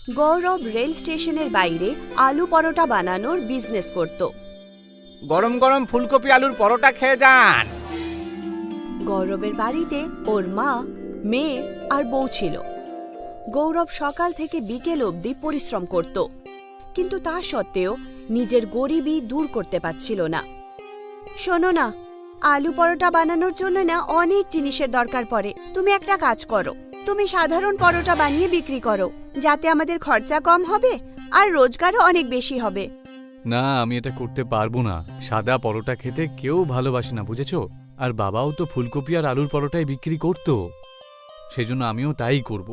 গৌরব rail স্টেশনের বাইরে আলু পরোটা বানানোর বিজনেস করত। গরম গরম ফুলকপি আলুর পরোটা খেয়ে যান। গৌরবের বাড়িতে ওর মা, মেয়ে আর বউ ছিল। গৌরব সকাল থেকে বিকেল অবধি পরিশ্রম করত, কিন্তু তা সত্ত্বেও নিজের গরিবি দূর করতে পারছিল না। শোনো না, আলু পরোটা বানানোর জন্য না অনেক জিনিসের দরকার পড়ে। তুমি একটা কাজ করো, তুমি সাধারণ পরোটা বানিয়ে বিক্রি করো, যাতে আমাদের খরচা কম হবে আর রোজগারও অনেক বেশি হবে। না, আমি এটা করতে পারবো না। সাদা পরোটা খেতে কেউ ভালোবাসে না, বুঝেছো? আর বাবাও তো ফুলকপি আর আলুর পরোটাই বিক্রি করতো, সেজন্য আমিও তাই করব।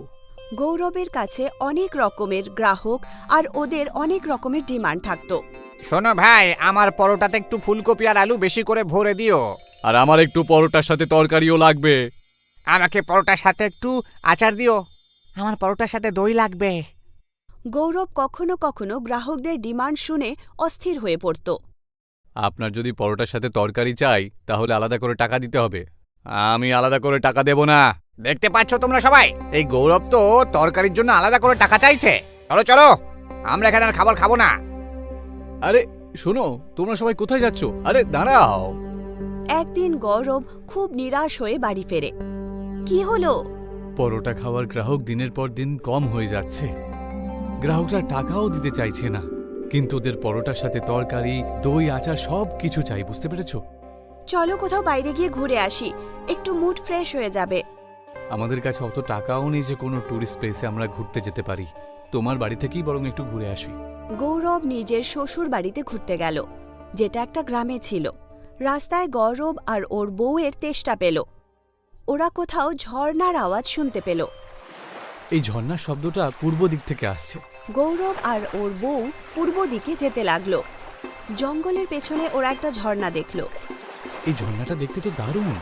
গৌরবের কাছে অনেক রকমের গ্রাহক আর ওদের অনেক রকমের ডিমান্ড থাকতো। শোনো ভাই, আমার পরোটাতে একটু ফুলকপি আর আলু বেশি করে ভরে দিও। আর আমার একটু পরোটার সাথে তরকারিও লাগবে। আমাকে পরোটার সাথে একটু আচার দিও। আমার পরোটার সাথে দই লাগবে। গৌরব কখনো কখনো গ্রাহকদের ডিমান্ড শুনে অস্থির হয়ে পড়ত। আপনার যদি পরোটার সাথে তরকারি চাই, তাহলে আলাদা করে টাকা দিতে হবে। আমি আলাদা করে টাকা দেব না। দেখতে পাচ্ছ তোমরা সবাই, এই গৌরব তো তরকারির জন্য আলাদা করে টাকা চাইছে। চলো চলো, আমরা এখানে আর খাবার খাবো না। আরে শোনো, তোমরা সবাই কোথায় যাচ্ছ? আরে দাঁড়াও। একদিন গৌরব খুব নিরাশ হয়ে বাড়ি ফেরে। কি হলো? পরোটা খাওয়ার গ্রাহক দিনের পর দিন কম হয়ে যাচ্ছে। গ্রাহকরা টাকাও দিতে চাইছে না, কিন্তু ওদের পরোটার সাথে তরকারি, দই, আচার সব কিছু চাই, বুঝতে পেরেছো? চলো কোথাও বাইরে গিয়ে ঘুরে আসি, একটু মুড ফ্রেশ হয়ে যাবে। আমাদের কাছে অত টাকাও নেই যে কোনো ট্যুরিস্ট প্লেসে আমরা ঘুরতে যেতে পারি। তোমার বাড়ি থেকেই বরং একটু ঘুরে আসি। গৌরব নিজের শ্বশুর বাড়িতে ঘুরতে গেল, যেটা একটা গ্রামে ছিল। রাস্তায় গৌরব আর ওর বউয়ের তেষ্টা পেল। ওরা কোথাও ঝর্ণার আওয়াজ শুনতে পেল। এই ঝর্ণার শব্দটা পূর্ব দিক থেকে আসছে। গৌরব আর ওর বউ পূর্ব দিকে যেতে লাগলো। জঙ্গলের পেছনে ওরা একটা ঝর্ণা দেখল। এই ঝর্ণাটা দেখতে তো দারুণ।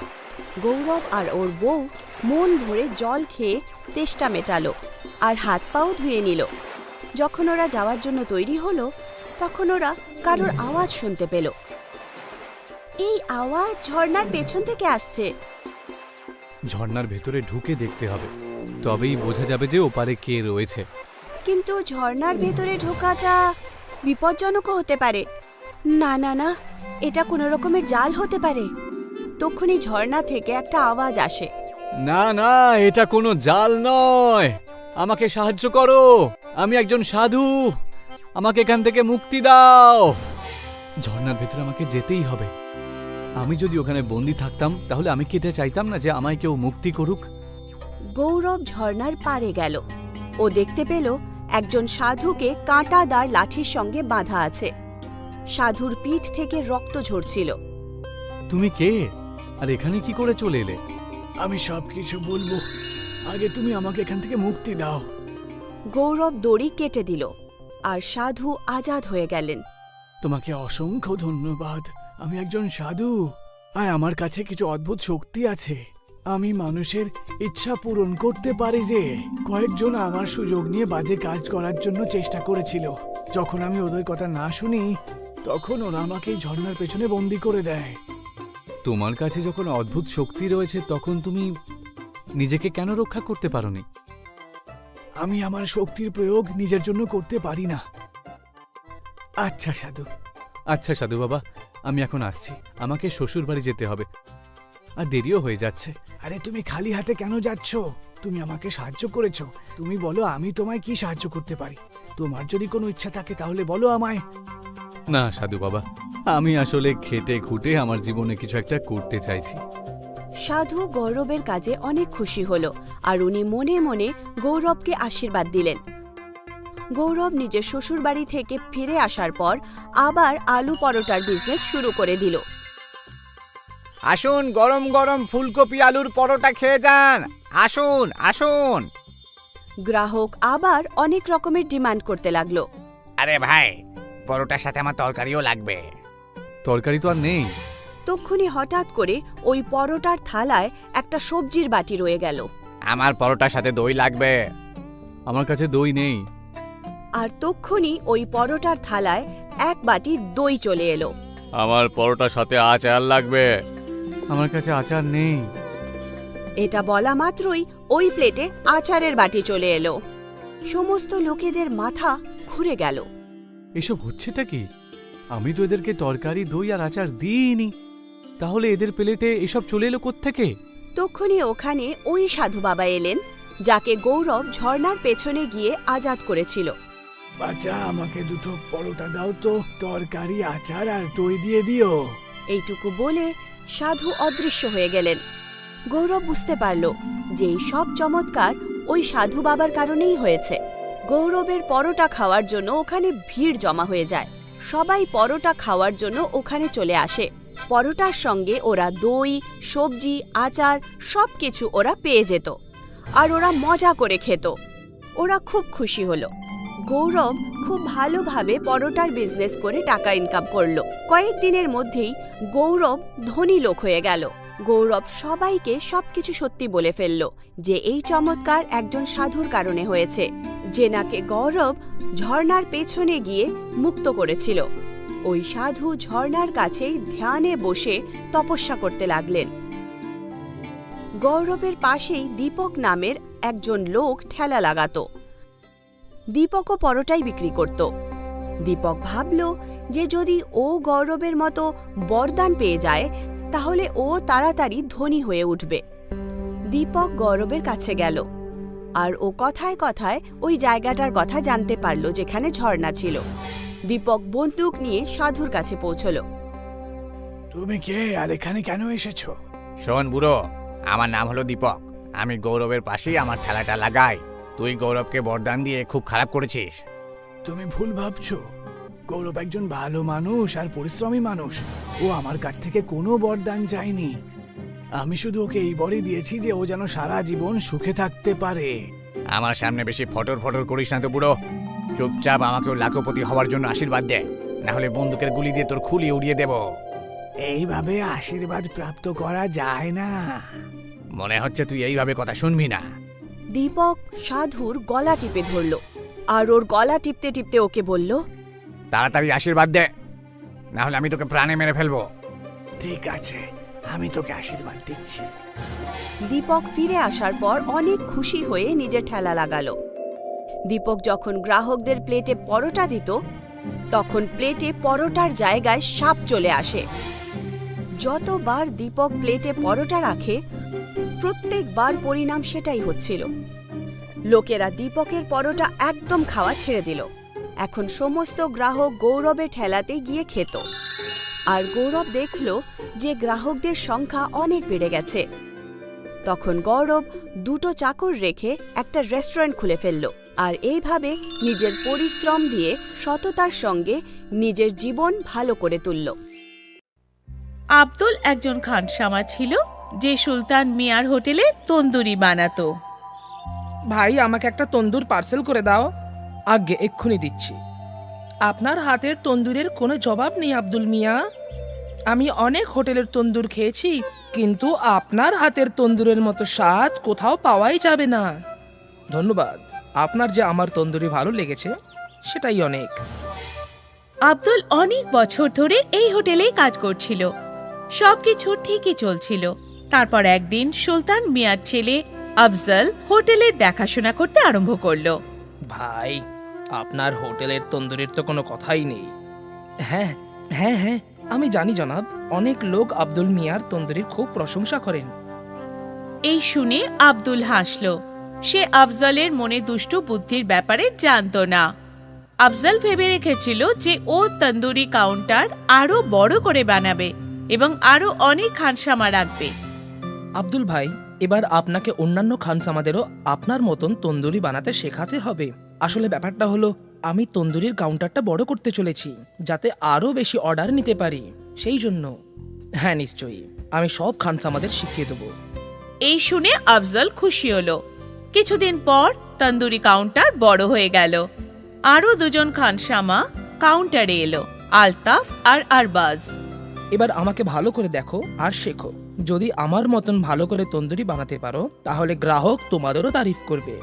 গৌরব আর ওর বউ মন ভরে জল খেয়ে তেষ্টা মেটালো আর হাত পাও ধুয়ে নিল। যখন ওরা যাওয়ার জন্য তৈরি হলো, তখন ওরা কারোর আওয়াজ শুনতে পেল। এই আওয়াজ ঝর্ণার পেছন থেকে আসছে। ঝর্ণার ভেতরে ঢুকে দেখতে হবে, তবেই বোঝা যাবে যে ওপারে কে রয়েছে। কিন্তু ঝর্ণার ভেতরে ঢোকাটা বিপজ্জনকও হতে পারে। না না না, এটা কোনো রকমের জাল হতে পারে। তখনই ঝর্ণা থেকে একটা আওয়াজ আসে। না না, এটা কোনো জাল নয়। আমাকে সাহায্য করো, আমি একজন সাধু। আমাকে এখান থেকে মুক্তি দাও। ঝর্ণার ভেতরে আমাকে যেতেই হবে। আমি যদি ওখানে বন্দি থাকতাম, তাহলে আমি কি এটা চাইতাম না যে আমায় কেউ মুক্তি করুক? গৌরব ঝর্ণার পাড়ে গেল। ও দেখতে পেল একজন সাধুকে কাঁটাদার লাঠির সঙ্গে বাঁধা আছে। সাধুর পিঠ থেকে রক্ত ঝরছিল। তুমি কে, আর এখানে কি করে চলে এলে? আমি সবকিছু বলবো, আগে তুমি আমাকে এখান থেকে মুক্তি দাও। গৌরব দড়ি কেটে দিল আর সাধু আজাদ হয়ে গেলেন। তোমাকে অসংখ্য ধন্যবাদ। আমি একজন সাধু, আর আমার কাছে কিছু অদ্ভুত শক্তি আছে। আমি মানুষের ইচ্ছা পূরণ করতে পারি। যে কয়েকজন আমার সুযোগ নিয়ে বাজে কাজ করার জন্য চেষ্টা করেছিল, যখন আমি ওদের কথা না শুনি, তখন ওরা আমাকে এই ঝর্ণার পেছনে বন্দি করে দেয়। তোমার কাছে যখন অদ্ভুত শক্তি রয়েছে, তখন তুমি নিজেকে কেন রক্ষা করতে পারোনি? আমি আমার শক্তির প্রয়োগ নিজের জন্য করতে পারি না। আচ্ছা সাধু বাবা, আমি এখন আসছি। আমাকে শ্বশুর বাড়ি যেতে হবে, আর দেরিও হয়ে যাচ্ছে। আরে তুমি খালি হাতে কেন যাচ্ছ? তুমি আমাকে সাহায্য করেছো, তুমি বলো আমি তোমায় কি সাহায্য করতে পারি। তোমার যদি কোনো ইচ্ছা থাকে তাহলে বলো আমায়। না সাধু বাবা, আমি আসলে খেটে খুঁটে আমার জীবনে কিছু একটা করতে চাইছি। সাধু গৌরবের কাজে অনেক খুশি হলো আর উনি মনে মনে গৌরবকে আশীর্বাদ দিলেন। গৌরব নিজের শ্বশুর বাড়ি থেকে ফিরে আসার পর আবার আলু পরোটার বিজনেস শুরু করে দিল। আসুন, গরম গরম ফুলকপি আলুর পরোটা খেয়ে যান। আসুন আসুন। গ্রাহক আবার অনেক রকমের ডিমান্ড করতে লাগলো। আরে ভাই, পরোটার সাথে আমার তরকারিও লাগবে। তরকারি তো আর নেই। তক্ষুনি হঠাৎ করে ওই পরোটার থালায় একটা সবজির বাটি রয়ে গেল। আমার পরোটার সাথে দই লাগবে। আমার কাছে দই নেই। আর তক্ষুনি ওই পরোটার থালায় এক বাটি দই চলে এলো। আমার পরোটার সাথে আচার লাগবে। আমার কাছে আচার নেই। এটা বলা মাত্রই ওই প্লেটে আচারের বাটি চলে এলো। সমস্ত লোকেদের মাথা ঘুরে গেল। এসব হচ্ছেটা কি? আমি তো এদেরকে তরকারি, দই আর আচার দিইনি। তাহলে এদের প্লেটে এসব চলে এলো কোত্থেকে? তক্ষুনি ওখানে ওই সাধু বাবা এলেন, যাকে গৌরব ঝর্ণার পেছনে গিয়ে আজাদ করেছিল। বাচ্চা, আমাকে দুটো পরোটা দাও তো, তরকারি, আচার আর দই দিয়ে দিও। এইটুকু বলে সাধু অদৃশ্য হয়ে গেলেন। গৌরব বুঝতে পারল যে এই সব চমৎকার ওই সাধু বাবার কারণেই হয়েছে। গৌরবের পরোটা খাওয়ার জন্য ওখানে ভিড় জমা হয়ে যায়। সবাই পরোটা খাওয়ার জন্য ওখানে চলে আসে। পরোটার সঙ্গে ওরা দই, সবজি, আচার সবকিছু ওরা পেয়ে যেত, আর ওরা মজা করে খেত। ওরা খুব খুশি হলো। গৌরব খুব ভালোভাবে পরোটার বিজনেস করে টাকা ইনকাম করলো। কয়েকদিনের মধ্যেই গৌরব ধনী লোক হয়ে গেল। গৌরব সবাইকে সবকিছু সত্যি বলে ফেলল যে এই চমৎকার একজন সাধুর কারণে হয়েছে, যে নাকি গৌরব ঝর্ণার পেছনে গিয়ে মুক্ত করেছিল। ওই সাধু ঝর্ণার কাছেই ধ্যানে বসে তপস্যা করতে লাগলেন। গৌরবের পাশেই দীপক নামের একজন লোক ঠেলা লাগাতো। দীপকও পরোটাই বিক্রি করত। দীপক ভাবল যে যদি ও গৌরবের মতো বরদান পেয়ে যায় তাহলে ও তাড়াতাড়ি ধনী হয়ে উঠবে। দীপক গৌরবের কাছে গেল, আর ও কথায় কথায় ওই জায়গাটার কথা জানতে পারল যেখানে ঝর্ণা ছিল। দীপক বন্দুক নিয়ে সাধুর কাছে পৌঁছল। তুমি কে আর এখানে কেন এসেছো? শোন বুড়ো, আমার নাম হলো দীপক। আমি গৌরবের পাশেই আমার ঠেলাটা লাগাই। তুই গৌরবকে বরদান দিয়ে খুব খারাপ করেছিস। তুমি ভুল ভাবছো। গৌরব একজন ভালো মানুষ আর পরিশ্রমী মানুষ। ও আমার কাছ থেকে কোনো বরদান চায়নি। আমি শুধু ওকে এই বরই দিয়েছি যে ও যেন সারা জীবন সুখে থাকতে পারে। আমার সামনে বেশি ফটর ফটর করিস না তো বুড়ো। চুপচাপ আমাকেও লাখপতি হওয়ার জন্য আশীর্বাদ দে, না হলে বন্দুকের গুলি দিয়ে তোর খুলি উড়িয়ে দেব। এইভাবে আশীর্বাদ প্রাপ্ত করা যায় না। মনে হচ্ছে তুই এইভাবে কথা শুনবি না। দীপক সাধুর গলা টিপে ধরল, আর ওর গলা টিপতে টিপতে ওকে বলল, তাড়াতাড়ি আশীর্বাদ দে, না হলে আমি তোকে প্রাণে মেরে ফেলবো। ঠিক আছে, আমি তোকে আশীর্বাদ দিচ্ছি। দীপক ফিরে আসার পর অনেক খুশি হয়ে নিজের ঠেলা লাগালো। দীপক যখন গ্রাহকদের প্লেটে পরোটা দিত তখন প্লেটে পরোটার জায়গায় সাপ চলে আসে। যতবার দীপক প্লেটে পরোটা রাখে প্রত্যেকবার পরিণাম সেটাই হচ্ছিল। লোকেরা দীপকের পরোটা একদম খাওয়া ছেড়ে দিল। এখন সমস্ত গ্রাহক গৌরবের ঠেলাতে গিয়ে খেত, আর গৌরব দেখল যে গ্রাহকদের সংখ্যা অনেক বেড়ে গেছে। তখন গৌরব দুটো চাকর রেখে একটা রেস্টুরেন্ট খুলে ফেলল, আর এইভাবে নিজের পরিশ্রম দিয়ে সততার সঙ্গে নিজের জীবন ভালো করে তুলল। আব্দুল একজন খানসামা ছিল যে সুলতান মিয়ার হোটেলে তন্দুরি বানাতো। ভাই, আমাকে একটা তন্দুর পার্সেল করে দাও। আগে এক্ষুনি দিচ্ছি। আপনার হাতের তন্দুরের কোনো জবাব নেই আব্দুল মিয়া। আমি অনেক হোটেলের তন্দুর খেয়েছি, কিন্তু আপনার হাতের তন্দুরের মতো স্বাদ কোথাও পাওয়াই যাবে না। ধন্যবাদ, আপনার যে আমার তন্দুরি ভালো লেগেছে সেটাই অনেক। আব্দুল অনেক বছর ধরে এই হোটেলেই কাজ করছিল। সবকিছু ঠিকই চলছিল। তারপর একদিন সুলতান মিয়ার ছেলে আফজল হোটেলের দেখাশোনা করতে আরম্ভ করলো। ভাই, আপনার হোটেলের তন্দুরির তো কোনো কথাই নেই। হ্যাঁ হ্যাঁ হ্যাঁ, আমি জানি জনাব। অনেক লোক আব্দুল মিয়ার তন্দুরির খুব প্রশংসা করেন। এই শুনে আব্দুল হাসল। সে আফজলের মনে দুষ্টু বুদ্ধির ব্যাপারে জানতো না। আফজল ভেবে রেখেছিল যে ও তন্দুরি কাউন্টার আরো বড় করে বানাবে এবং আরো অনেক খানসামা রাখবে। আব্দুল ভাই, এবার আপনাকে অন্যান্য খানসামাদেরও আপনার মতন তন্দুরি বানাতে শেখাতে হবে। আসলে ব্যাপারটা হলো, আমি তন্দুরির কাউন্টারটা বড় করতে চলেছি যাতে আরো বেশি অর্ডার নিতে পারি। সেই জন্য হ্যাঁ, নিশ্চয়ই আমি সব খানসামাদের শিখিয়ে দেবো। এই শুনে আফজল খুশি হলো। কিছুদিন পর তন্দুরি কাউন্টার বড় হয়ে গেল। আরো দুজন খানসামা কাউন্টারে এলো, আলতাফ আর আরবাজ। এবার আমাকে ভালো করে দেখো আর শেখো। যদি আমার মতন ভালো করে তন্দুরি বানাতে পারো তাহলে গ্রাহক তোমাদেরও তারিফ করবে।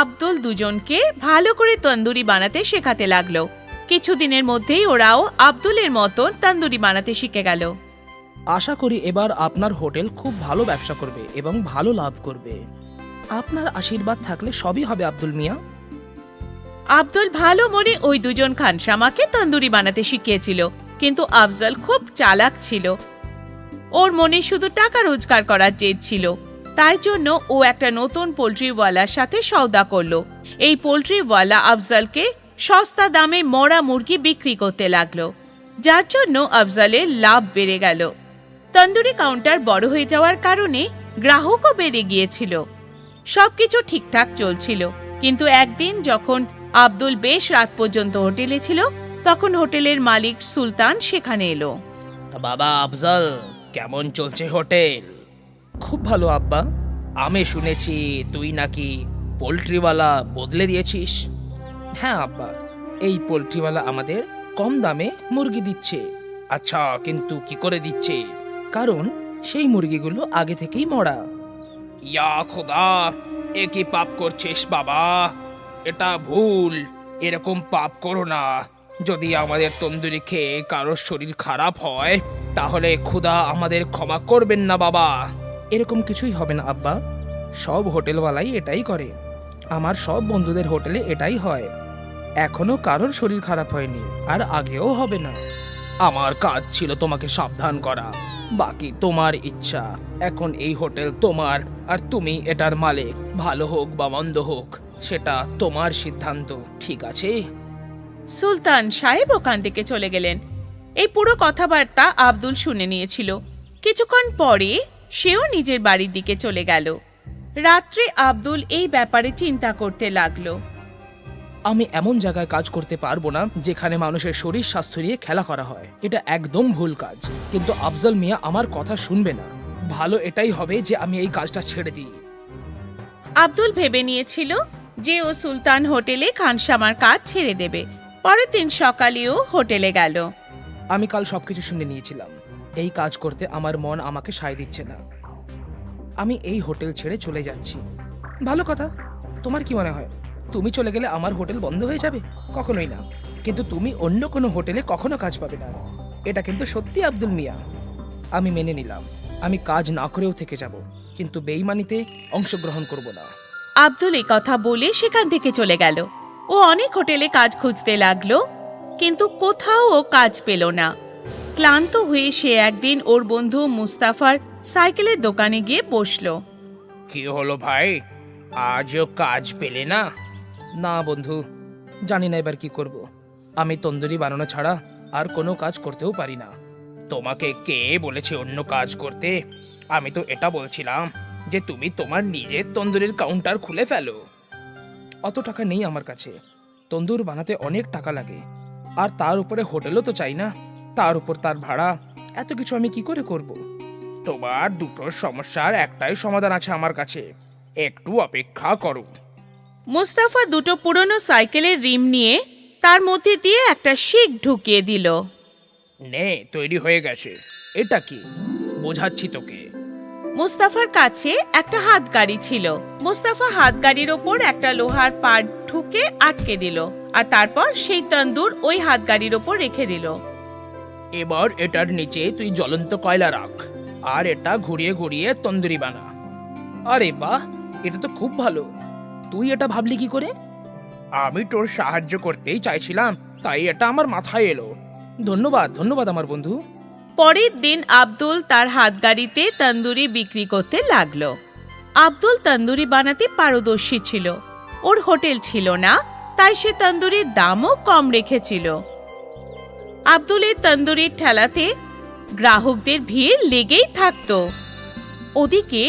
আব্দুল দুজনকে ভালো করে তন্দুরি বানাতে শেখাতে লাগলো। কিছুদিনের মধ্যেই ওরাও আব্দুলের মতন তন্দুরি বানাতে শিখে গেল। আশা করি এবার আপনার হোটেল খুব ভালো ব্যবসা করবে এবং ভালো লাভ করবে। আপনার আশীর্বাদ থাকলে সবই হবে আব্দুল মিয়া। আব্দুল ভালো মনে ওই দুজন খানসামাকে তন্দুরি বানাতে শিখিয়েছিল, কিন্তু আফজল খুব চালাক ছিল। ওর মনে শুধু টাকা রোজগার করার জেদ ছিল। তাই জন্য ও একটা নতুন পোল্ট্রিওয়ালার সাথে সওদা করলো। এই পোল্ট্রিওয়ালা আফজলকে সস্তা দামে মরা মুরগি বিক্রি করতে লাগলো, যার জন্য আফজলের লাভ বেড়ে গেল। তন্দুরি কাউন্টার বড় হয়ে যাওয়ার কারণে গ্রাহকও বেড়ে গিয়েছিল। সবকিছু ঠিকঠাক চলছিল, কিন্তু একদিন যখন আব্দুল বেশ রাত পর্যন্ত হোটেলে ছিল, তখন হোটেলের মালিক সুলতান সেখানে এলো। বাবা আফজল, কেমন চলছে হোটেল? খুব ভালো আব্বা। আমি শুনেছি তুই নাকি পোল্ট্রিওয়ালা বদলে দিয়েছিস। হ্যাঁ আব্বা, এই পোল্ট্রিওয়ালা আমাদের কম দামে মুরগি দিচ্ছে। আচ্ছা, কিন্তু কি করে দিচ্ছে? কারণ সেই মুরগিগুলো আগে থেকেই মরা। ইয়া খোদা, এ কি পাপ করছিস বাবা? এটা ভুল। এরকম পাপ করো না। যদি আমাদের তন্দুরি খেয়ে কারোর শরীর খারাপ হয়, তাহলে খোদা আমাদের ক্ষমা করবেন না বাবা। এরকম কিছুই হবে না আব্বা, সব হোটেলওয়ালাই এটাই করে। আমার সব বন্ধুদের হোটেলে এটাই হয়। এখনো কারোর শরীর খারাপ হয়নি, আর আগেও হবে না। আমার কাজ ছিল তোমাকে সাবধান করা, বাকি তোমার ইচ্ছা। এখন এই হোটেল তোমার, আর তুমি এটার মালিক। ভালো হোক বা মন্দ হোক, সেটা তোমার সিদ্ধান্ত, ঠিক আছে? সুলতান সাহেব ওখান থেকে চলে গেলেন। এই পুরো কথাবার্তা আব্দুল শুনে নিয়েছিল। কিছুক্ষণ পরে সেও নিজের বাড়ির দিকে চলে গেল। রাত্রে আব্দুল এই ব্যাপারে চিন্তা করতে লাগলো। আমি এমন জায়গায় কাজ করতে পারবো না যেখানে মানুষের শরীর স্বাস্থ্য নিয়ে খেলা করা হয়। এটা একদম ভুল কাজ। কিন্তু আফজল মিয়া আমার কথা শুনবে না। ভালো এটাই হবে যে আমি এই কাজটা ছেড়ে দিই। আব্দুল ভেবে নিয়েছিল যে ও সুলতান হোটেলে খানসামার কাজ ছেড়ে দেবে। পরের দিন সকালেও হোটেলে গেল। আমি কাল সবকিছু শুনে নিয়েছিলাম। এই কাজ করতে আমার মন আমাকে সায় দিচ্ছে না। আমি এই হোটেল ছেড়ে চলে যাচ্ছি। ভালো কথা। তোমার কি মনে হয় তুমি চলে গেলে আমার হোটেল বন্ধ হয়ে যাবে? কখনোই না। কিন্তু তুমি অন্য কোনো হোটেলে কখনো কাজ পাবে না। এটা কিন্তু সত্যি আব্দুল মিয়া। আমি মেনে নিলাম, আমি কাজ না করেও থেকে যাব, কিন্তু বেইমানিতে অংশগ্রহণ করব না। আব্দুল এই কথা বলে সেখান থেকে চলে গেল। ও অনেক হোটেলে কাজ খুঁজতে লাগলো, কিন্তু কোথাও ও কাজ পেল না। ক্লান্ত হয়ে সে একদিন ওর বন্ধু মুস্তাফার সাইকেলের দোকানে গিয়ে বসলো। কি হলো ভাই, আজও কাজ পেলে না? না বন্ধু, জানি না এবার কি করব। আমি তন্দুরি বানানো ছাড়া আর কোনো কাজ করতেও পারি না। তোমাকে কে বলেছে অন্য কাজ করতে? আমি তো এটা বলছিলাম যে তুমি তোমার নিজের তন্দুরির কাউন্টার খুলে ফেলো। অত টাকা নেই আমার কাছে। তন্দুর বানাতে অনেক টাকা লাগে, আর তার উপরে হোটেলও তো চাই না, তার উপর তার ভাড়া। এত কিছু আমি কি করে করব? তোমার দুটো সমস্যার একটাই সমাধান আছে আমার কাছে, একটু অপেক্ষা করো। মুস্তাফা দুটো পুরনো সাইকেলের রিম নিয়ে তার মধ্যে দিয়ে একটা শিক ঢুকিয়ে দিল। নে, তৈরি হয়ে গেছে। এটা কি? বোঝাচ্ছি তোকে। মুস্তাফার কাছে একটা হাতগাড়ি ছিল। মুস্তাফা হাতগাড়ির ওপর একটা লোহার পাট ঢুকে আটকে দিল, আর তারপর সেই তন্দুর ওই হাতগাড়ির ওপর রেখে দিল। এবার এটার নিচে তুই জ্বলন্ত কয়লা রাখ, আর এটা ঘুরিয়ে ঘুরিয়ে তন্দুরি বানা। আরে বাহ, এটা তো খুব ভালো। তুই এটা ভাবলি কি করে? আমি তোর সাহায্য করতেই চাইছিলাম, তাই এটা আমার মাথায় এলো। ধন্যবাদ ধন্যবাদ আমার বন্ধু। পরের দিন আব্দুল তার হাতগাড়িতে তন্দুরি বিক্রি করতে লাগলো। আব্দুল তন্দুরি বানাতে পারদর্শী ছিল। ওর হোটেল ছিল না, তাই সে তন্দুরির দামও কম রেখেছিল। আব্দুলের তন্দুরির ঠেলাতে গ্রাহকদের ভিড় লেগেই থাকতো। ওদিকে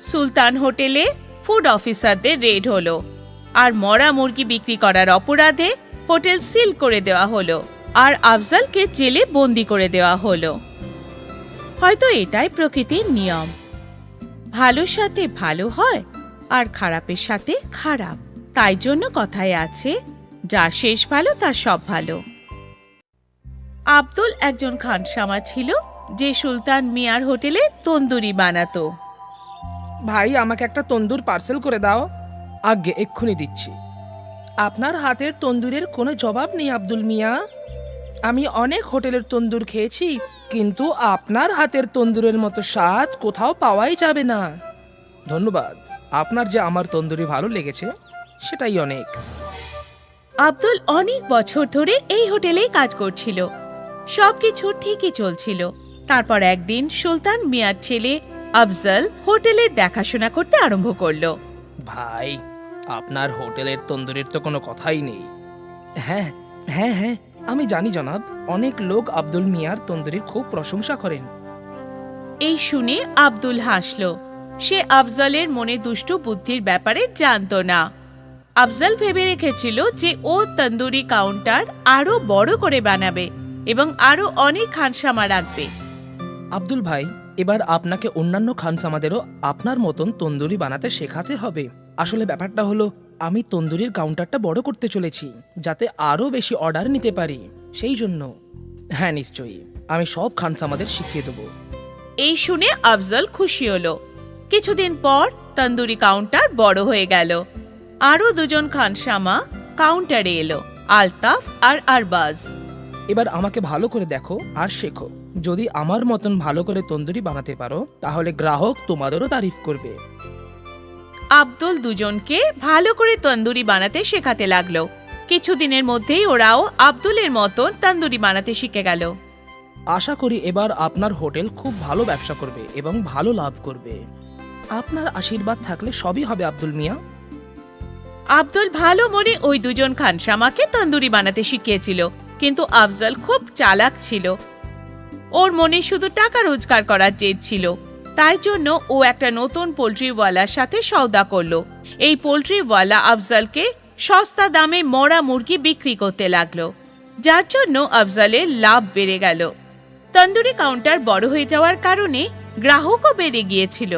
সুলতান হোটেলে ফুড অফিসারদের রেড হলো, আর মরা মুরগি বিক্রি করার অপরাধে হোটেল সিল করে দেওয়া হলো, আর আফজলকে জেলে বন্দি করে দেওয়া হলো। হয়তো এটাই প্রকৃতির নিয়ম। ভালোর সাথে ভালো হয়, আর খারাপের সাথে খারাপ। তাই জন্য কথায় আছে, যার শেষ ভালো তার সব ভালো। আব্দুল একজন খানসামা ছিল যে সুলতান মিয়ার হোটেলে তন্দুরি বানাতো। ভাই, আমাকে একটা তন্দুর পার্সেল করে দাও। আগে এক্ষুনি দিচ্ছি। আপনার হাতের তন্দুরের কোনো জবাব নেই আব্দুল মিয়া। আমি অনেক হোটেলের তন্দুর খেয়েছি, কিন্তু আপনার হাতের তন্দুরের মতো স্বাদ কোথাও পাওয়াই যাবে না। ধন্যবাদ। আপনার যে আমার তন্দুরি ভালো লেগেছে সেটাই অনেক। আব্দুল অনেক বছর ধরে এই হোটেলেই কাজ করছিল। সবকিছু ঠিকই চলছিল। তারপর একদিন সুলতান মিয়ার ছেলে আফজল হোটেলের দেখাশোনা করতে আরম্ভ করলো। ভাই, আপনার হোটেলের তন্দুরির তো কোনো কথাই নেই। হ্যাঁ হ্যাঁ হ্যাঁ, আমি জানি জনাব, অনেক লোক আব্দুল মিয়ার তন্দুরির খুব প্রশংসা করেন। এই শুনে আব্দুল হাসল। সে আফজলের মনে দুষ্টু বুদ্ধির ব্যাপারে জানতো না। আফজল ভেবে রেখেছিল যে ও তন্দুরি কাউন্টার আরো বড় করে বানাবে এবং আরো অনেক খানসামা রাখবে। আব্দুল ভাই, এবার আপনাকে অন্যান্য খানসামাদেরও আপনার মতন তন্দুরি বানাতে শেখাতে হবে। আসলে ব্যাপারটা হলো, আমি তন্দুরির কাউন্টারটা বড় করতে চলেছি যাতে আরো বেশি অর্ডার নিতে পারি, সেই জন্য। হ্যাঁ নিশ্চয়ই, আমি সব খানসামাদের শিখিয়ে দেবো। এই শুনে আফজল খুশি হলো। কিছুদিন পর তন্দুরি কাউন্টার বড় হয়ে গেল। আরো দুজন খানসামা কাউন্টারে এলো, আলতাফ আর আরবাজ। এবার আমাকে ভালো করে দেখো আর শেখো। যদি আমার মতন ভালো করে তন্দুরি বানাতে পারো তাহলে গ্রাহক তোমাদেরও তারিফ করবে। আব্দুল দুজনকে ভালো করে তন্দুরি বানাতে শেখাতে লাগলো। কিছুদিনের মধ্যেই ওরাও আব্দুলের মতন তন্দুরি বানাতে শিখে গেল। আশা করি এবার আপনার হোটেল খুব ভালো ব্যবসা করবে এবং ভালো লাভ করবে। আপনার আশীর্বাদ থাকলে সবই হবে আব্দুল মিয়া। আব্দুল ভালো মনে ওই দুজন খানসামাকে তন্দুরি বানাতে শিখিয়েছিল, কিন্তু আফজল খুব চালাক ছিল। ওর মনে শুধু টাকা রোজগার করার জেদ ছিল। তাই জন্য ও একটা নতুন পোল্ট্রিওয়ালার সাথে সওদা করলো। এই পোল্ট্রিওয়ালা আফজলকে সস্তা দামে মরা মুরগি বিক্রি করতে লাগলো, যার জন্য আফজলের লাভ বেড়ে গেল। তন্দুরি কাউন্টার বড় হয়ে যাওয়ার কারণে গ্রাহকও বেড়ে গিয়েছিল।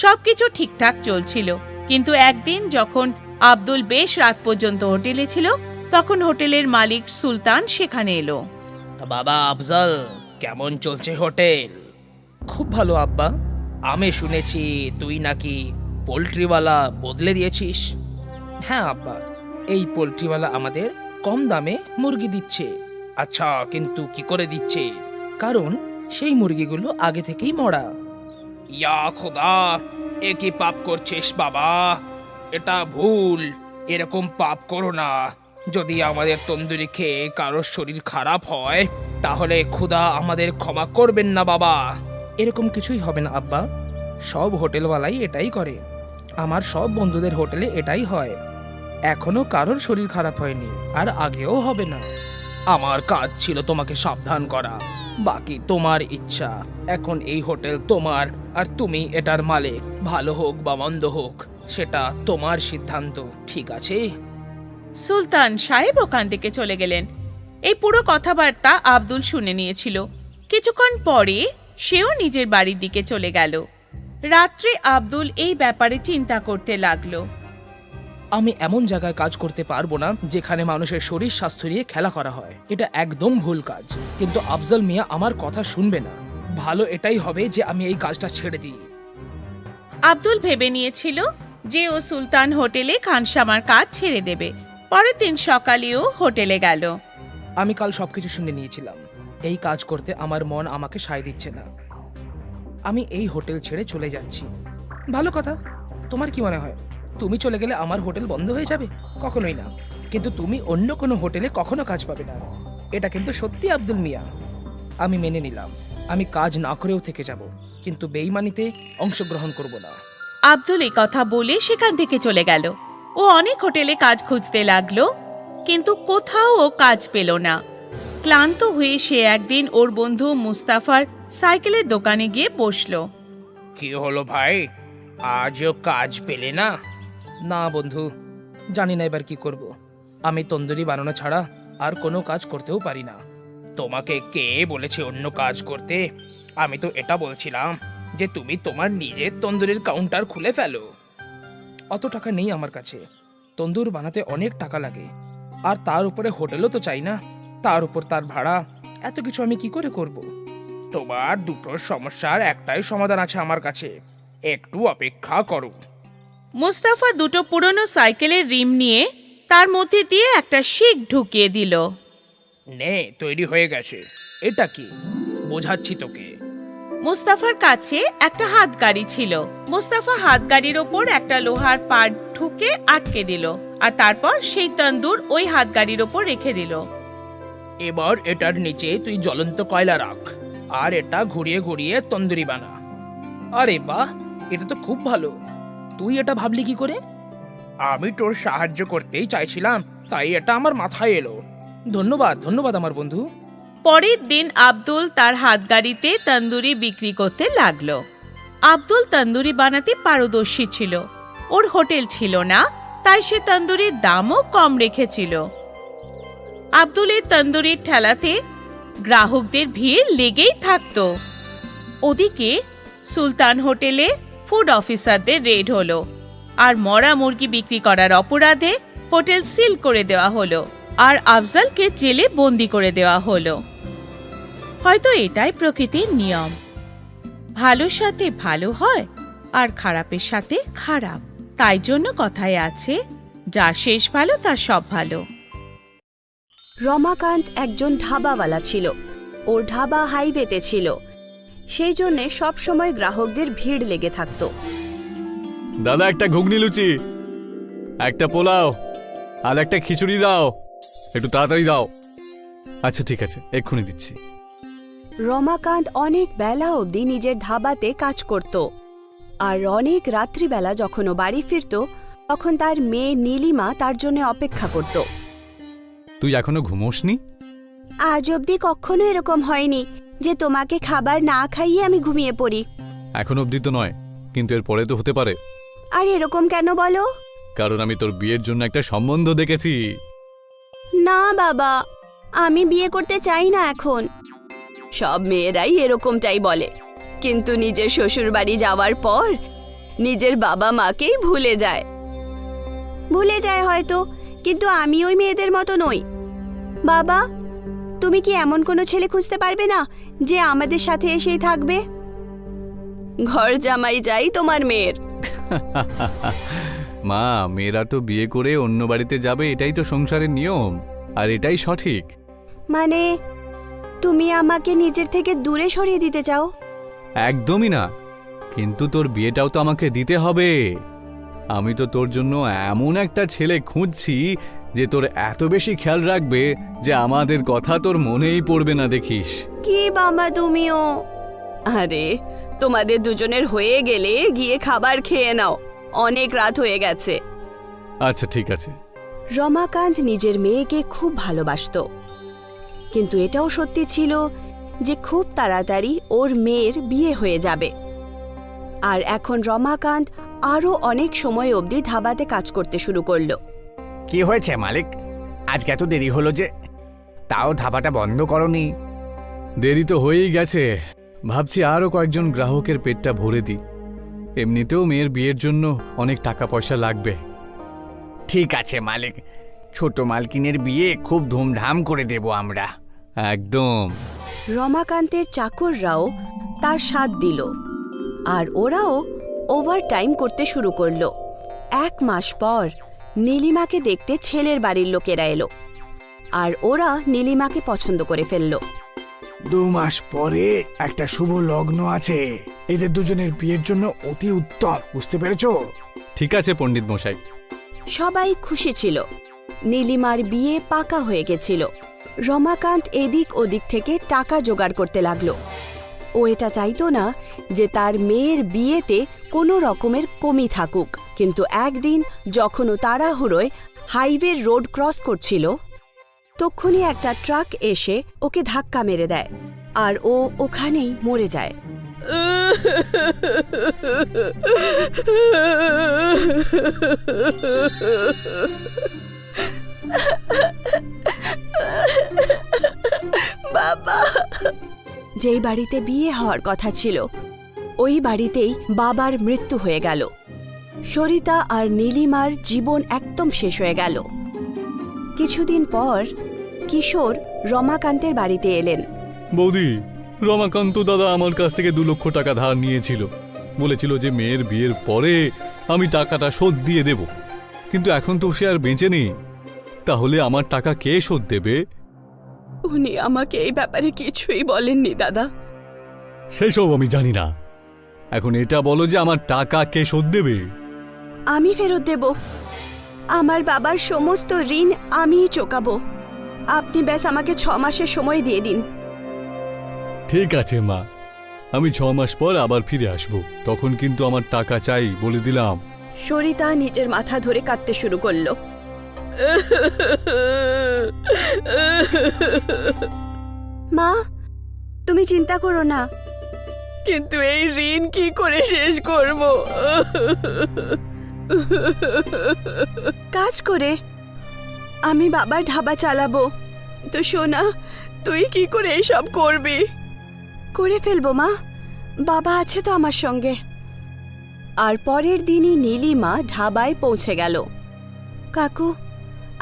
সবকিছু ঠিকঠাক চলছিল, কিন্তু একদিন যখন আব্দুল বেশ রাত পর্যন্ত হোটেলে ছিল, তখন হোটেলের মালিক সুলতান সেখানে এলো। বাবা আফজল, কেমন চলছে হোটেল? খুব ভালো আব্বা। আমি শুনেছি তুই নাকি পোল্ট্রিওয়ালা বদলে দিয়েছিস। হ্যাঁ আব্বা, এই পোল্ট্রিওয়ালা আমাদের কম দামে মুরগি দিচ্ছে। আচ্ছা, কিন্তু কি করে দিচ্ছে? কারণ সেই মুরগিগুলো আগে থেকেই মরা। ইয়া খোদা, এ কি পাপ করছিস বাবা? এটা ভুল, এরকম পাপ করো না। যদি আমাদের তন্দুরি খেয়ে কারোর শরীর খারাপ হয় তাহলে খোদা আমাদের ক্ষমা করবেন না বাবা। এরকম কিছুই হবে না আব্বা, সব হোটেলওয়ালাই এটাই করে। আমার সব বন্ধুদের হোটেলে এটাই হয়। এখনো কারোর শরীর খারাপ হয়নি, আর আগেও হবে না। আমার কাজ ছিল তোমাকে সাবধান করা, বাকি তোমার ইচ্ছা। এখন এই হোটেল তোমার, আর তুমি এটার মালিক। ভালো হোক বা মন্দ হোক সেটা তোমার সিদ্ধান্ত, ঠিক আছে? সুলতান সাহেব ওখান থেকে চলে গেলেন। এই পুরো কথাবার্তা আব্দুল শুনে নিয়েছিল। কিছুক্ষণ পরে সেও নিজের বাড়ির দিকে চলে গেল। রাত্রে আব্দুল এই ব্যাপারে চিন্তা করতে লাগলো। আমি এমন জায়গায় কাজ করতে পারবো না যেখানে মানুষের শরীর স্বাস্থ্য নিয়ে খেলা করা হয়। এটা একদম ভুল কাজ। কিন্তু আফজল মিয়া আমার কথা শুনবে না। ভালো এটাই হবে যে আমি এই কাজটা ছেড়ে দিই। আব্দুল ভেবে নিয়েছিল যে ও সুলতান হোটেলে খানসামার কাজ ছেড়ে দেবে। পরের দিন সকালেও হোটেলে গেল। আমি কাল সবকিছু শুনে নিয়েছিলাম। এই কাজ করতে আমার মন আমাকে সায় দিচ্ছে না। আমি এই হোটেল ছেড়ে চলে যাচ্ছি। ভালো কথা। তোমার কি মনে হয়, তুমি চলে গেলে আমার হোটেল বন্ধ হয়ে যাবে? কখনোই না। কিন্তু তুমি অন্য কোনো হোটেলে কখনো কাজ পাবে না। এটা কিন্তু সত্যি আব্দুল মিয়া। আমি মেনে নিলাম, আমি কাজ না করেও থেকে যাব, কিন্তু বেইমানিতে অংশগ্রহণ করব না। আব্দুল এই কথা বলে সেখান থেকে চলে গেল। ও অনেক হোটেলে কাজ খুঁজতে লাগলো, কিন্তু কোথাও ও কাজ পেল না। ক্লান্ত হয়ে সে একদিন ওর বন্ধু মুস্তাফার সাইকেলের দোকানে গিয়ে বসলো। কি হলো ভাই, আজও কাজ পেলে না? না বন্ধু, জানি না এবার কি করব। আমি তন্দুরি বানানো ছাড়া আর কোনো কাজ করতেও পারি না। তোমাকে কে বলেছে অন্য কাজ করতে? আমি তো এটা বলছিলাম যে তুমি তোমার নিজের তন্দুরির কাউন্টার খুলে ফেলো। অত টাকা নেই আমার কাছে। তন্দুর বানাতে অনেক টাকা লাগে, আর তার উপরে হোটেলও তো চাই না। তার উপর তার ভাড়া, এত কিছু আমি কি করে করব? তোমার দুটো সমস্যার একটাই সমাধান আছে আমার কাছে, একটু অপেক্ষা করো। মুস্তাফা দুটো পুরনো সাইকেলের রিম নিয়ে তার মধ্যে দিয়ে একটা শিক ঢুকিয়ে দিল। নে, তৈরি হয়ে গেছে। এটা কি? বোঝাচ্ছি তোকে। মুস্তাফার কাছে একটা হাতগাড়ি ছিল। মুস্তাফা হাতগাড়ির ওপর একটা লোহার পাট ঠুকে আটকে দিল, আর তারপর সেই তন্দুর ওই হাতগাড়ির ওপর রেখে দিল। এবার এটার নিচে তুই জ্বলন্ত কয়লা রাখ, আর এটা ঘুরিয়ে ঘুরিয়ে তন্দুরি বানা। আরে বাহ, এটা তো খুব ভালো। তুই এটা ভাবলি কি করে? আমি তোর সাহায্য করতেই চাইছিলাম, তাই এটা আমার মাথায় এলো। ধন্যবাদ ধন্যবাদ আমার বন্ধু। পরের দিন আব্দুল তার হাতগাড়িতে তন্দুরি বিক্রি করতে লাগলো। আব্দুল তন্দুরি বানাতে পারদর্শী ছিল। ওর হোটেল ছিল না, তাই সে তন্দুরির দামও কম রেখেছিল। আব্দুলের তন্দুরির ঠেলাতে গ্রাহকদের ভিড় লেগেই থাকতো। ওদিকে সুলতান হোটেলে ফুড অফিসারদের রেড হলো, আর মরা মুরগি বিক্রি করার অপরাধে হোটেল সিল করে দেওয়া হলো, আর আফজালকে জেলে বন্দি করে দেওয়া হলো। হয়তো এটাই প্রকৃতির নিয়ম, ভালোর সাথে ভালো হয় আর খারাপের সাথে খারাপ। তাই জন্য কথায় আছে, যার শেষ ভালো তার সব ভালো। রমাকান্ত একজন ধাবাওয়ালা ছিল। ওর ধাবা হাইওয়েতে ছিল, সেই জন্যে সবসময় গ্রাহকদের ভিড় লেগে থাকতো। দাদা, একটা ঘুগনি লুচি, একটা পোলাও আর একটা খিচুড়ি দাও, একটু তাড়াতাড়ি দাও। আচ্ছা ঠিক আছে, এক্ষুনি দিচ্ছি। রমাকান্ত অনেক বেলা অবধি নিজের ধাবাতে কাজ করত, আর অনেক রাত্রিবেলা যখন ও বাড়ি ফিরত তখন তার মেয়ে নীলিমা তার জন্য অপেক্ষা করত। তুই এখনো ঘুমোসনি? আজ অবধি কখনো এরকম হয়নি যে তোমাকে খাবার না খাইয়ে আমি ঘুমিয়ে পড়ি। এখন অবধি তো নয়, কিন্তু এর পরে তো হতে পারে। আর এরকম কেন বলো? কারণ আমি তোর বিয়ের জন্য একটা সম্বন্ধ দেখেছি। না বাবা, আমি বিয়ে করতে চাই না এখন। সব মেয়েরাই এরকমটাই বলে, কিন্তু নিজের শ্বশুর বাড়ি যাওয়ার পর নিজের বাবা মাকেই ভুলে যায় হয়তো, কিন্তু আমি ওই মেয়েদের মতো নই। বাবা, তুমি কি এমন কোনো ছেলে খুঁজতে পারবে না যে আমাদের সাথে এসেই থাকবে? ঘর জামাই যাই তোমার মেয়ের। মা, মেয়েরা তো বিয়ে করে অন্য বাড়িতে যাবে, এটাই তো সংসারের নিয়ম, আর এটাই সঠিক। মানে তুমি আমাকে নিজের থেকে দূরে সরিয়ে দিতে চাও? একদমই না, কিন্তু তোর বিয়েটাও তো আমাকে দিতে হবে। আমি তো তোর জন্য এমন একটা ছেলে খুঁজছি যে তোর এত বেশি খেয়াল রাখবে যে আমাদের কথা তোর মনেই পড়বে না, দেখিস। কি বাবা তুমিও? আরে তোমাদের দুজনের হয়ে গেলে গিয়ে খাবার খেয়ে নাও, অনেক রাত হয়ে গেছে। আচ্ছা ঠিক আছে। রমাকান্ত নিজের মেয়েকে খুব ভালোবাসতো, কিন্তু এটাও সত্যি ছিল যে খুব তাড়াতাড়ি ওর মেয়ের বিয়ে হয়ে যাবে। আর এখন রমাকান্ত আরও অনেক সময় অবধি ধাবাতে কাজ করতে শুরু করলো। কি হয়েছে মালিক, আজকে এত দেরি হলো যে? তাও ধাবাটা বন্ধ করনি? দেরি তো হয়েই গেছে, ভাবছি আরও কয়েকজন গ্রাহকের পেটটা ভরে দিই। এমনিতেও মেয়ের বিয়ের জন্য অনেক টাকা পয়সা লাগবে। ঠিক আছে মালিক, ছোট মালকিনের বিয়ে খুব ধুমধাম করে দেব আমরা। একদম। রমাকান্তের চাকররাও তার সাথ দিল, আর ওরাও ওভারটাইম করতে শুরু করলো। 1 মাস পর নীলিমাকে দেখতে ছেলের বাড়ির লোকেরা এলো, আর ওরা নীলিমাকে পছন্দ করে ফেললো। 2 মাস পরে একটা শুভ লগ্ন আছে, এদের দুজনের বিয়ের জন্য অতি উত্তম, বুঝতে পেরেছো? ঠিক আছে পণ্ডিত মশাই। সবাই খুশি ছিল, নীলিমার বিয়ে পাকা হয়ে গেছিল। রমাকান্ত এদিক ওদিক থেকে টাকা জোগাড় করতে লাগলো। ও এটা চাইতো না যে তার মেয়ের বিয়েতে কোনো রকমের কমি থাকুক, কিন্তু একদিন যখন ও তাড়াহুড়োয় হাইওয়ে রোড ক্রস করছিল, তখনই একটা ট্রাক এসে ওকে ধাক্কা মেরে দেয়, আর ও ওখানেই মরে যায়। বাবা, যেই বাড়িতে বিয়ে হওয়ার কথা ছিল ওই বাড়িতেই বাবার মৃত্যু হয়ে গেল। সরিতা আর নীলিমার জীবন একদম শেষ হয়ে গেল। কিছুদিন পর কিশোর রমাকান্তের বাড়িতে এলেন। বৌদি, রমাকান্ত দাদা আমার কাছ থেকে 2 লক্ষ টাকা ধার নিয়েছিল, বলেছিল যে মেয়ের বিয়ের পরে আমি টাকাটা শোধ দিয়ে দেব, কিন্তু এখন তো সে আর বেঁচে নেই, তাহলে আমার টাকা কে শোধ দেবে? উনি আমাকে এই ব্যাপারে কিছুই বলেননি দাদা। সেসব আমি জানি না। এখন এটা বলো যে আমার টাকা কে শোধ দেবে? আমি ফেরত দেব। আমার বাবার সমস্ত ঋণ আমিই চোকাবো। আপনি ব্যাস আমাকে 6 মাসের সময় দিয়ে দিন। ঠিক আছে মা, আমি 6 মাস পর আবার ফিরে আসব। তখন কিন্তু আমার টাকা চাই, বলে দিলাম। সরিতা নিজের মাথা ধরে কাঁদতে শুরু করলো। মা, তুমি চিন্তা করো না, কিন্তু এই ঋণ কি করে শেষ করব? কাজ করে আমি বাবার ধাবা চালাবো। তো সোনা, তুই কি করে এসব করবি? করে ফেলবো মা, বাবা আছে তো আমার সঙ্গে। আর পরের দিনই নীলিমা ধাবায় পৌঁছে গেল। কাকু,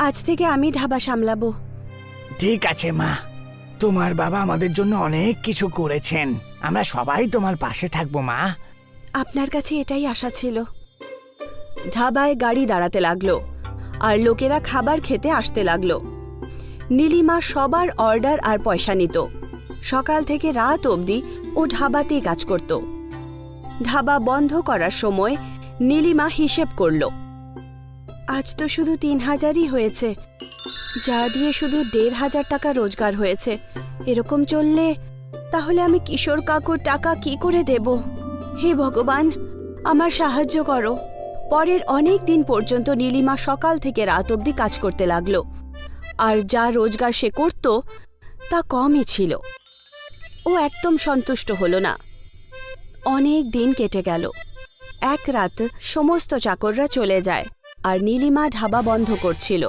আজ থেকে আমি ধাবা সামলাবো। ঠিক আছে মা, তোমার বাবা আমাদের জন্য অনেক কিছু করেছেন, আমরা সবাই তোমার পাশে থাকবো মা। আপনার কাছে এটাই আশা ছিল। ধাবায় গাড়ি দাঁড়াতে লাগলো আর লোকেরা খাবার খেতে আসতে লাগলো। নীলিমা সবার অর্ডার আর পয়সা নিত। সকাল থেকে রাত অবধি ও ধাবাতেই কাজ করত। ধাবা বন্ধ করার সময় নীলিমা হিসেব করল, আজ তো শুধু 3000ই হয়েছে, যা দিয়ে শুধু 1500 টাকা রোজগার হয়েছে। এরকম চললে তাহলে আমি কিশোর কাকুর টাকা কি করে দেব? হে ভগবান, আমার সাহায্য করো। পরের অনেক দিন পর্যন্ত নীলিমা সকাল থেকে রাত অবধি কাজ করতে লাগলো, আর যা রোজগার সে করত তা কমই ছিল। ও একদম সন্তুষ্ট হলো না। অনেক দিন কেটে গেল। এক রাত সমস্ত চাকররা চলে যায় আর নীলিমা ধাবা বন্ধ করছিল।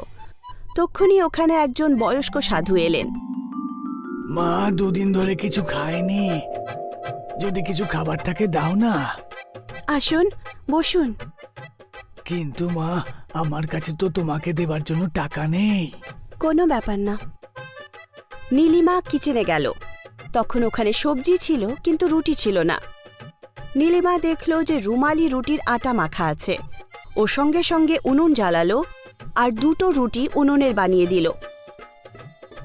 তক্ষুনি ওখানে একজন বয়স্ক সাধু এলেন। মা 2 দিন ধরে কিছু খায়নি, যদি কিছু খাবার থাকে দাও না। আসুন, বসুন। কিন্তু মা, আমার কাছে তো তোমাকে দেবার জন্য টাকা নেই। কোনো ব্যাপার না। নীলিমা কিচেনে গেল। তখন ওখানে সবজি ছিল কিন্তু রুটি ছিল না। নীলিমা দেখল যে রুমালি রুটির আটা মাখা আছে। ও সঙ্গে সঙ্গে উনুন জ্বালালো আর 2টো রুটি উনুনের বানিয়ে দিল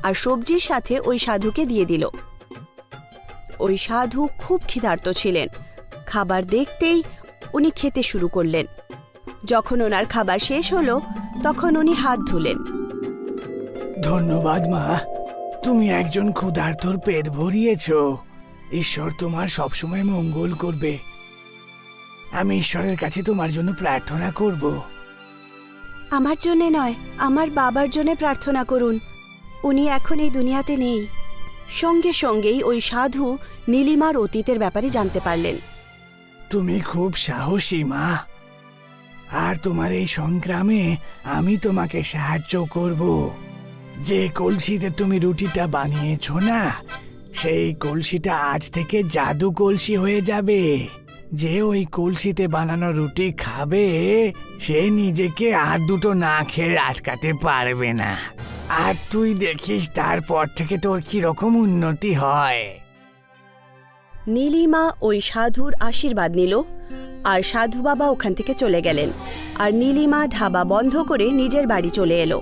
আর সবজির সাথে ওই সাধুকে দিয়ে দিল। ওই সাধু খুব ক্ষিধার্ত ছিলেন। খাবার দেখতেই উনি খেতে শুরু করলেন। যখন ওনার খাবার শেষ হলো তখন উনি হাত ধুলেন। ধন্যবাদ মা, তুমি একজন ক্ষুধার্তর পেট ভরিয়েছ। ঈশ্বর তোমার সবসময় মঙ্গল করবে। আমি ঈশ্বরের কাছে তোমার জন্য প্রার্থনা করব। আমার জন্যে নয়, আমার বাবার জন্য প্রার্থনা করুন। উনি এখন এই দুনিয়াতে নেই। সঙ্গে সঙ্গেই ওই সাধু নীলিমার অতীতের ব্যাপারে জানতে পারলেন। তুমি খুব সাহসী মা, আর তোমার এই সংগ্রামে আমি তোমাকে সাহায্য করব। যে কলসিতে তুমি রুটিটা বানিয়েছো না, সেই কলসিটা আজ থেকে জাদু কলসি হয়ে যাবে। যে ওই কলসিতে বানানো রুটি খাবে সে নিজেকে আর 2টো না খেয়ে আটকাতে পারবে না। আর তুই দেখিস তারপর থেকে তোর কি রকম উন্নতি হয়। নীলিমা ওই সাধুর আশীর্বাদ নিল আর সাধু বাবা ওখান থেকে চলে গেলেন। আর নীলিমা ধাবা বন্ধ করে নিজের বাড়ি চলে এলো।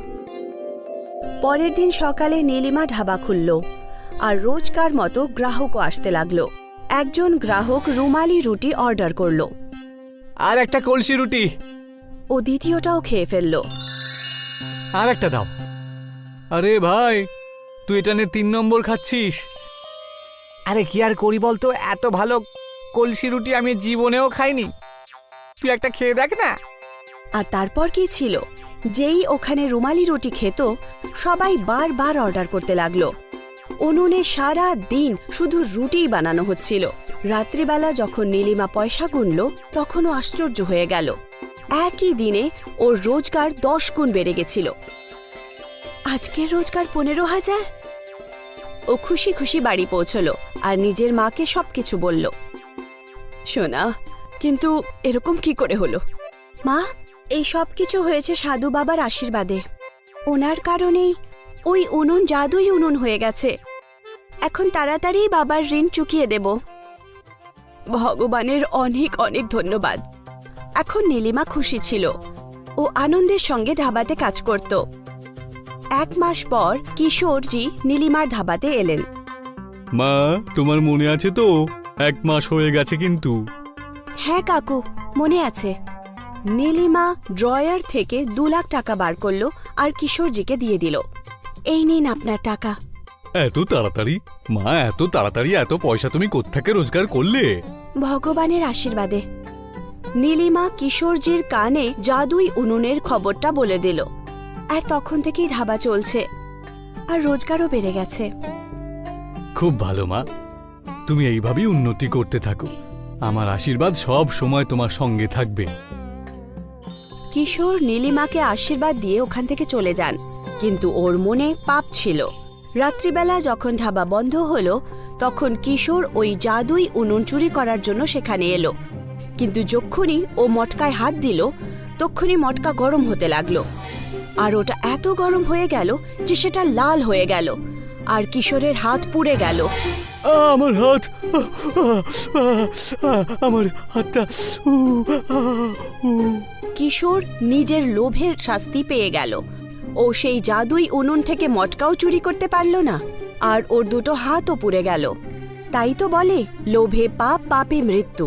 পরের দিন সকালে নীলিমা ধাবা খুলল আর রোজকার মতো গ্রাহকও আসতে লাগলো। একজন গ্রাহক রুমালি রুটি অর্ডার করল। আর একটা কলসি রুটি। ও দ্বিতীয়টাও খেয়ে ফেলল। আর একটা দাও। আরে ভাই, তুই এটা নিয়ে 3 নম্বর খাচ্ছিস। আরে কি আর করি বলতো, এত ভালো কলসি রুটি আমি জীবনেও খাইনি। তুই একটা খেয়ে দেখ না। আর তারপর কি ছিল, যেই ওখানে রুমালি রুটি খেত সবাই বারবার অর্ডার করতে লাগলো। উনুনে সারা দিন শুধু রুটিই বানানো হচ্ছিল। রাত্রিবেলা যখন নীলিমা পয়সা গুনল তখনও আশ্চর্য হয়ে গেল। একই দিনে ওর রোজগার 10 গুণ বেড়ে গেছিল। আজকের রোজগার 15,000। ও খুশি খুশি বাড়ি পৌঁছলো আর নিজের মাকে সবকিছু বলল। সোনা, কিন্তু এরকম কি করে হলো? মা, এই সব কিছু হয়েছে সাধু বাবার আশীর্বাদে। ওনার কারণেই ওই উনুন জাদুই উনুন হয়ে গেছে। এখন তাড়াতাড়ি বাবার ঋণ চুকিয়ে দেব। ভগবানের অনেক অনেক ধন্যবাদ। এখন নীলিমা খুশি ছিল। ও আনন্দের সঙ্গে ধাবাতে কাজ করত। 1 মাস পর কিশোরজি নীলিমার ধাবাতে এলেন। মা, তোমার মনে আছে তো 1 মাস হয়ে গেছে কিন্তু। হ্যাঁ কাকু, মনে আছে। নীলিমা ড্রয়ার থেকে 2 লাখ টাকা বার করলো আর কিশোরজিকে দিয়ে দিল। এই নিন আপনার টাকা। এত তাড়াতাড়ি? মা, এত তাড়াতাড়ি এত পয়সা তুমি কোত্থেকে রোজগার করলে? ভগবানের আশীর্বাদে। নীলিমা কিশোরজির কানে জাদুই উনুনের খবরটা বলে দিল, আর তখন থেকেই ধাবা চলছে আর রোজগারও বেড়ে গেছে। খুব ভালো মা, তুমি এইভাবেই উন্নতি করতে থাকো। আমার আশীর্বাদ সব সময় তোমার সঙ্গে থাকবে। কিশোর নীলিমাকে আশীর্বাদ দিয়ে ওখান থেকে চলে যান, কিন্তু ওর মনে পাপ ছিল। রাত্রিবেলা যখন ধাবা বন্ধ হলো, তখন কিশোর ওই জাদুই উনুন চুরি করার জন্য সেখানে এলো। কিন্তু যখনই ও মটকায় হাত দিল, তখনই মটকা গরম হতে লাগলো, আর ওটা এত গরম হয়ে গেল যে সেটা লাল হয়ে গেল, আর কিশোরের হাত পুড়ে গেল। আমার হাত, আমার হাতটা। কিশোর নিজের লোভের শাস্তি পেয়ে গেল। ও সেই জাদুই উনুন থেকে মটকাও চুরি করতে পারল না, আর ওর 2টো হাতও পুড়ে গেল। তাই তো বলে, লোভে পাপ, পাপে মৃত্যু।